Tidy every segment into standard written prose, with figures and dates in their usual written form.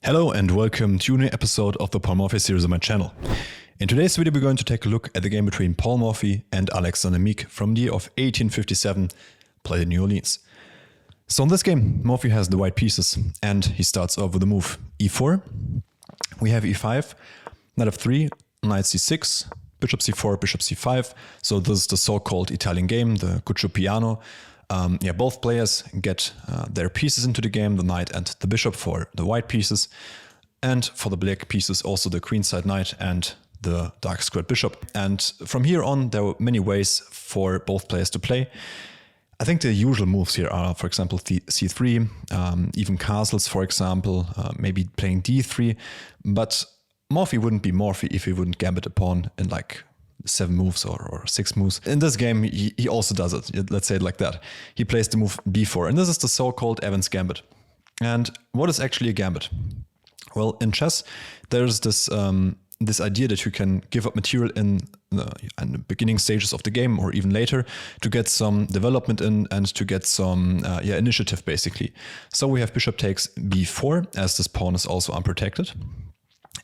Hello and welcome to a new episode of the Paul Morphy series on my channel. In today's video we're going to take a look at the game between Paul Morphy and Alexander Meek from the year of 1857, played in New Orleans. So in this game, Morphy has the white pieces and he starts off with the move e4. We have e5, knight f3, knight c6, bishop c4, bishop c5. So this is the so-called Italian game, the Cuccio Piano. Both players get their pieces into the game, the knight and the bishop for the white pieces, and for the black pieces also the queenside knight and the dark squared bishop. And from here on there were many ways for both players to play. I think the usual moves here are, for example, c3, even castles, for example, maybe playing d3, but Morphy wouldn't be Morphy if he wouldn't gambit a pawn in like 7 moves or 6 moves. In this game, he also does it. Let's say it like that. He plays the move b4, and this is the so-called Evans gambit. And what is actually a gambit? Well, in chess, there's this this idea that you can give up material in the beginning stages of the game or even later to get some development in and to get some initiative, basically. So we have bishop takes b4, as this pawn is also unprotected.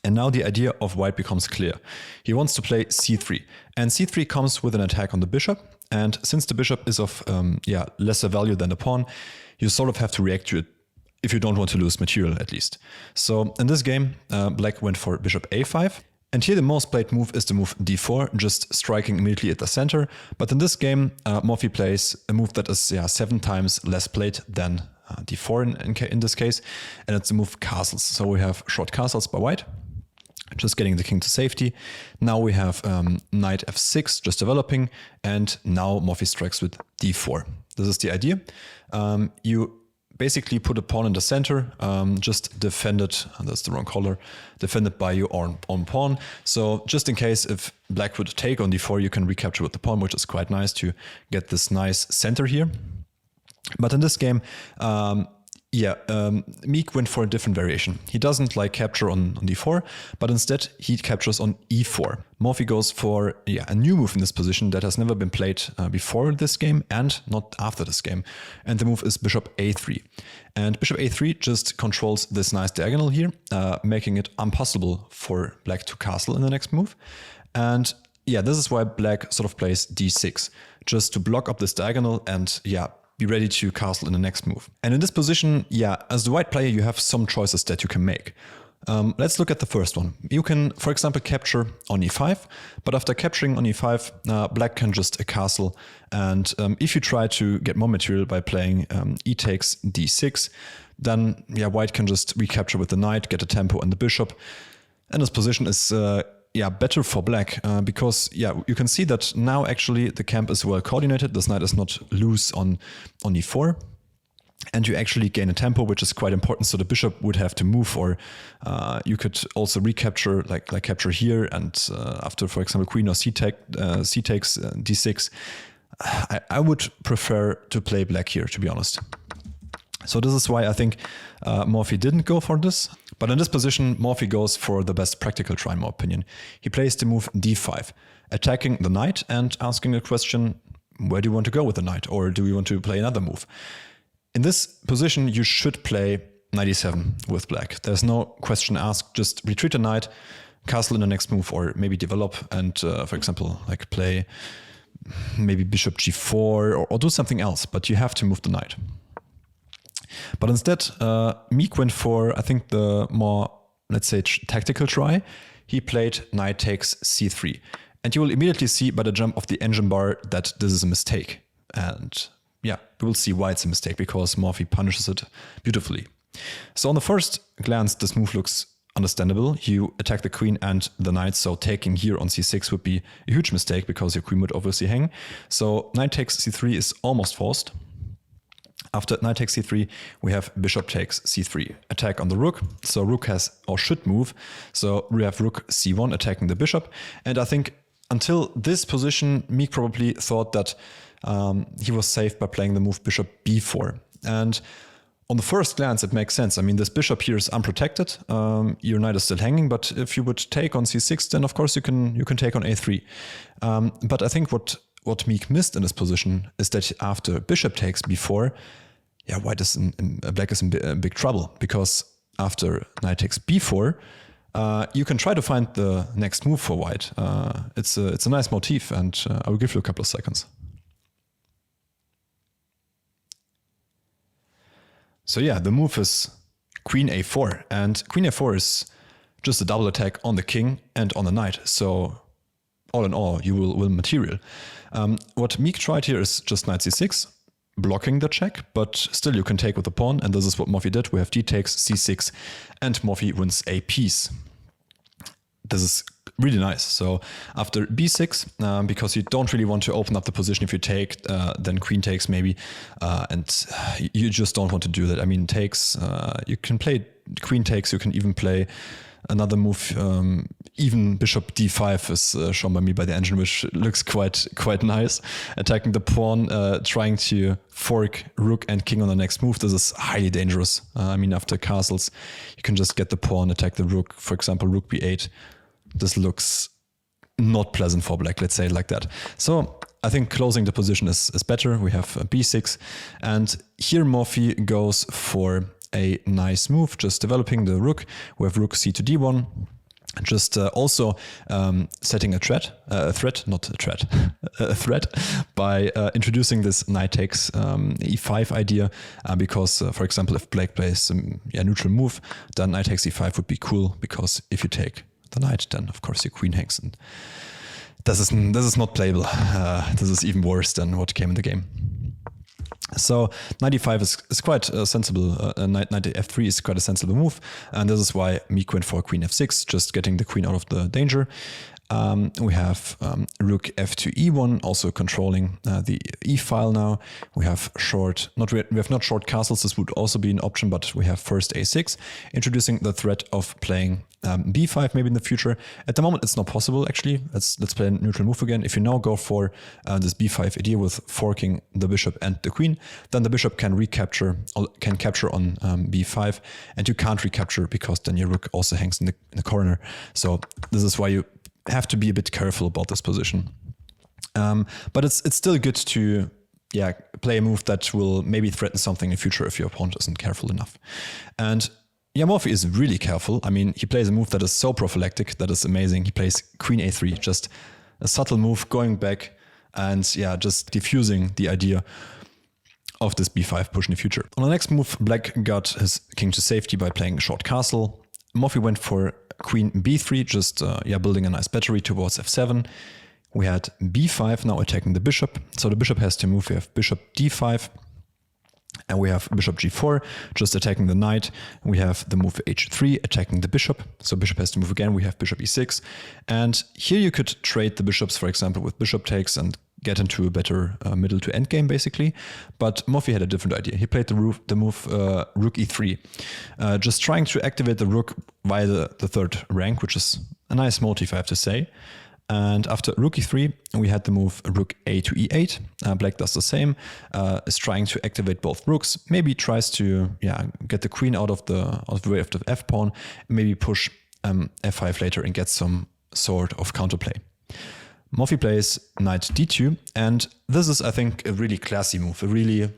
And now the idea of white becomes clear. He wants to play c3, and c3 comes with an attack on the bishop. And since the bishop is of lesser value than the pawn, you sort of have to react to it if you don't want to lose material, at least. So in this game, black went for bishop a5. And here the most played move is the move d4, just striking immediately at the center. But in this game, Morphy plays a move that is 7 times less played than d4 in this case, and it's the move castles. So we have short castles by white, just getting the king to safety. Now we have knight f6 just developing, and now Morphy strikes with d4. This is the idea. You basically put a pawn in the center, just defended, that's the wrong color, defended by your own pawn. So just in case if black would take on d4, you can recapture with the pawn, which is quite nice to get this nice center here. But in this game, Meek went for a different variation. He doesn't like capture on d4, but instead he captures on e4. Morphy goes for a new move in this position that has never been played before this game and not after this game. And the move is bishop a3. And bishop a3 just controls this nice diagonal here, making it impossible for black to castle in the next move. And this is why black sort of plays d6, just to block up this diagonal and be ready to castle in the next move. And in this position, as the white player, you have some choices that you can make. Let's look at the first one. You can, for example, capture on e5, but after capturing on e5, black can just castle. And if you try to get more material by playing e takes d6, then white can just recapture with the knight, get a tempo and the bishop. And this position is better for black because you can see that now actually the camp is well coordinated. This knight is not loose on e4, and you actually gain a tempo, which is quite important. So the bishop would have to move, or you could also recapture, like capture here, and after, for example, queen or c takes d6. I would prefer to play black here, to be honest. So this is why I think Morphy didn't go for this. But in this position, Morphy goes for the best practical try, in my opinion. He plays the move d5, attacking the knight and asking the question, where do you want to go with the knight? Or do you want to play another move? In this position, you should play knight e7 with black. There's no question asked. Just retreat the knight, castle in the next move, or maybe develop and, for example, like play maybe bishop g4 or do something else. But you have to move the knight. But instead, Meek went for, I think, the more, let's say, tactical try. He played knight takes c3. And you will immediately see by the jump of the engine bar that this is a mistake. And we will see why it's a mistake, because Morphy punishes it beautifully. So on the first glance, this move looks understandable. You attack the queen and the knight, so taking here on c6 would be a huge mistake because your queen would obviously hang. So knight takes c3 is almost forced. After knight takes c3, we have bishop takes c3. Attack on the rook. So rook has or should move. So we have rook c1 attacking the bishop. And I think until this position, Meek probably thought that he was safe by playing the move bishop b4. And on the first glance, it makes sense. I mean, this bishop here is unprotected. Your knight is still hanging, but if you would take on c6, then of course you can take on a3. But I think what Meek missed in this position is that after bishop takes b4, white is black is in big trouble, because after knight takes b4, you can try to find the next move for white. It's a nice motif, and I will give you a couple of seconds. So yeah, the move is queen a4, and queen a4 is just a double attack on the king and on the knight. So all in all, you will win material. What Meek tried here is just knight c6, blocking the check, but still you can take with the pawn, and this is what Morphy did. We have d takes c6, and Morphy wins a piece. This is really nice. So after b6, because you don't really want to open up the position if you take, then queen takes maybe, and you just don't want to do that. I mean, takes, you can play queen takes, you can even play another move, even bishop d5 is shown by me by the engine, which looks quite nice. Attacking the pawn, trying to fork rook and king on the next move. This is highly dangerous. I mean, after castles, you can just get the pawn, attack the rook. For example, rook b8. This looks not pleasant for black, let's say it like that. So I think closing the position is better. We have b6, and here Morphy goes for a nice move, just developing the rook. We have rook c to d1, just also setting a threat by introducing this knight takes e5 idea, because for example, if black plays a neutral move, then knight takes e5 would be cool, because if you take the knight, then of course your queen hangs, and this is not playable. This is even worse than what came in the game. So knight e5 is quite sensible. Knight f3 is quite a sensible move, and this is why Meek went for queen f6, just getting the queen out of the danger. We have rook f to e1, also controlling the e file now. We have not short castles. This would also be an option, but we have first a6, introducing the threat of playing b5 maybe in the future. At the moment, it's not possible actually. Let's play a neutral move again. If you now go for this b5 idea with forking the bishop and the queen, then the bishop can capture on b5, and you can't recapture because then your rook also hangs in the corner. So this is why you have to be a bit careful about this position. But it's still good to play a move that will maybe threaten something in the future if your opponent isn't careful enough. And Morphy is really careful. I mean, he plays a move that is so prophylactic, that is amazing. He plays queen a3, just a subtle move going back and just diffusing the idea of this b5 push in the future. On the next move, black got his king to safety by playing a short castle. Morphy went for queen b3, just building a nice battery towards f7. We had b5 now attacking the bishop. So the bishop has to move. We have bishop d5. And we have bishop g4, just attacking the knight. We have the move h3, attacking the bishop. So bishop has to move again. We have bishop e6. And here you could trade the bishops, for example, with bishop takes and get into a better middle to end game, basically. But Morphy had a different idea. He played the move rook e3, just trying to activate the rook via the third rank, which is a nice motif, I have to say. And after rook e3, we had the move rook a to e8. Black does the same, is trying to activate both rooks. Maybe tries to get the queen out of the way of the f pawn. Maybe push f5 later and get some sort of counterplay. Morphy plays knight d2, and this is, I think, a really classy move, a really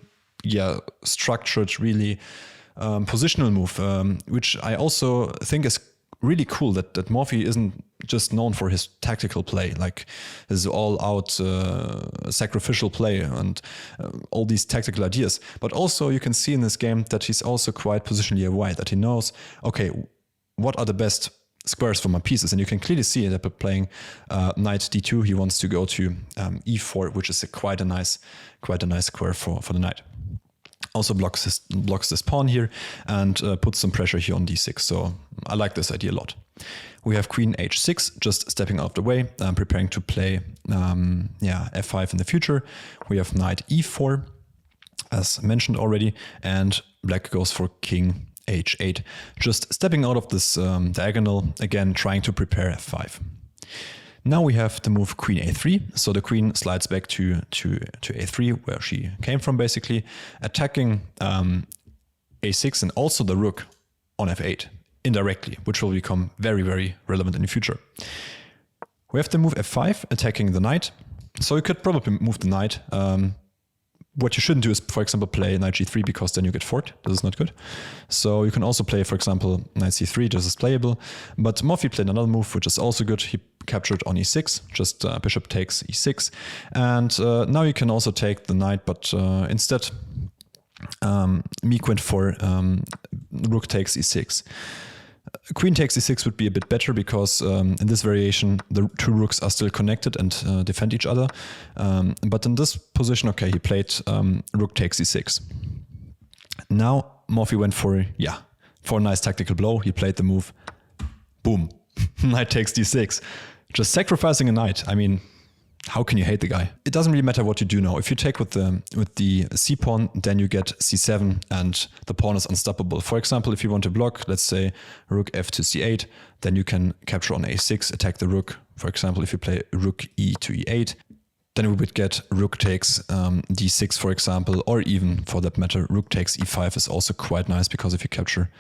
structured, really positional move, which I also think is really cool that Morphy isn't just known for his tactical play, like his all-out sacrificial play and all these tactical ideas. But also you can see in this game that he's also quite positionally aware, that he knows, okay, what are the best squares for my pieces? And you can clearly see that by playing knight d2, he wants to go to e4, which is quite a nice square for the knight. Also blocks this pawn here and puts some pressure here on d6. So I like this idea a lot. We have queen h6, just stepping out of the way, preparing to play f5 in the future. We have knight e4, as mentioned already, and black goes for king h8, just stepping out of this diagonal, again trying to prepare f5. Now we have the move queen a3, so the queen slides back to a3, where she came from, basically, attacking a6 and also the rook on f8, indirectly, which will become very, very relevant in the future. We have the move f5, attacking the knight, so you could probably move the knight, what you shouldn't do is, for example, play knight g3 because then you get forked. This is not good. So you can also play, for example, knight c3. This is playable. But Morphy played another move, which is also good. He captured on e6, just bishop takes e6. And now you can also take the knight, but instead Meek went for rook takes e6. Queen takes e6 would be a bit better because in this variation the two rooks are still connected and defend each other. But in this position, okay, he played rook takes e6. Now Morphy went for a nice tactical blow. He played the move, boom, knight takes d6. Just sacrificing a knight. I mean, how can you hate the guy? It doesn't really matter what you do now. If you take with the c pawn, then you get c7 and the pawn is unstoppable. For example, if you want to block, let's say rook f to c8, then you can capture on a6, attack the rook. For example, if you play rook e to e8, then we would get rook takes d6, for example, or even for that matter, rook takes e5 is also quite nice because if you capture,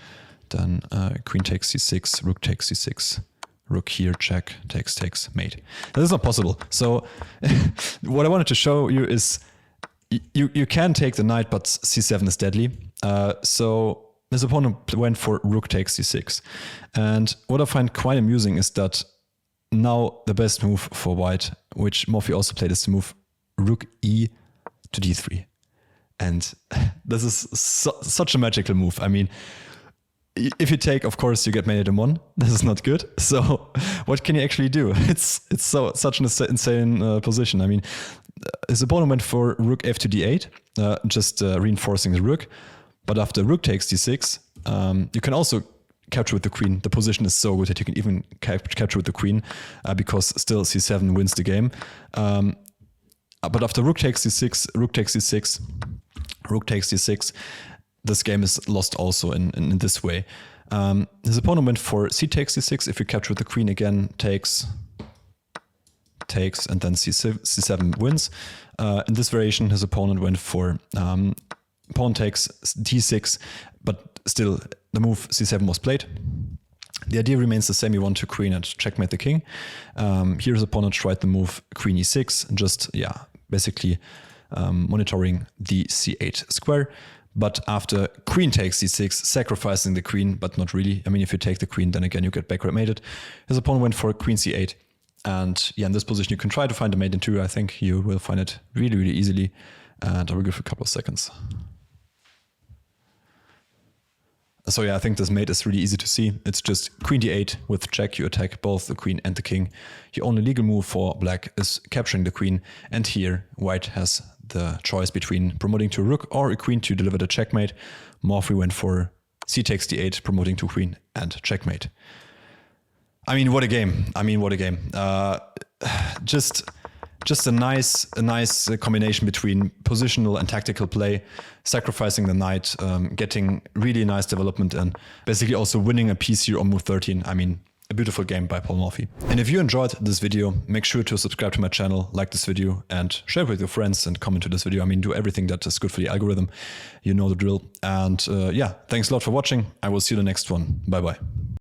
then queen takes c6, rook takes c6. Rook here, check, takes, mate. That is not possible. So what I wanted to show you is you can take the knight, but c7 is deadly. So his opponent went for rook takes c6. And what I find quite amusing is that now the best move for white, which Morphy also played, is to move rook e to d3. And this is such a magical move. I mean, if you take, of course, you get mate in 1. This is not good. So what can you actually do? It's such an insane position. I mean, his opponent went for rook f to d8, just reinforcing the rook. But after rook takes d6, you can also capture with the queen. The position is so good that you can even capture with the queen because still c7 wins the game. But after rook takes d6, rook takes d6, rook takes d6, this game is lost also in this way. His opponent went for c takes c6. If you capture with the queen again, takes, and then c7 wins. In this variation, his opponent went for pawn takes d6, but still the move c7 was played. The idea remains the same. You want to queen and checkmate the king. Here his opponent tried the move queen e6, just basically monitoring the c8 square. But after queen takes c6, sacrificing the queen, but not really. I mean, if you take the queen, then again you get backward mated. His opponent went for queen c8. And in this position you can try to find a mate in 2. I think you will find it really, really easily. And I will give a couple of seconds. So I think this mate is really easy to see. It's just queen d8 with check. You attack both the queen and the king. The only legal move for black is capturing the queen. And here white has the choice between promoting to a rook or a queen to deliver the checkmate. Morphy went for c takes d8, promoting to queen and checkmate. I mean, what a game. Just a nice combination between positional and tactical play, sacrificing the knight, getting really nice development, and basically also winning a piece here on move 13. I mean, a beautiful game by Paul Morphy. And if you enjoyed this video, make sure to subscribe to my channel, like this video, and share it with your friends and comment to this video. I mean, do everything that is good for the algorithm. You know the drill. And thanks a lot for watching. I will see you in the next one. Bye-bye.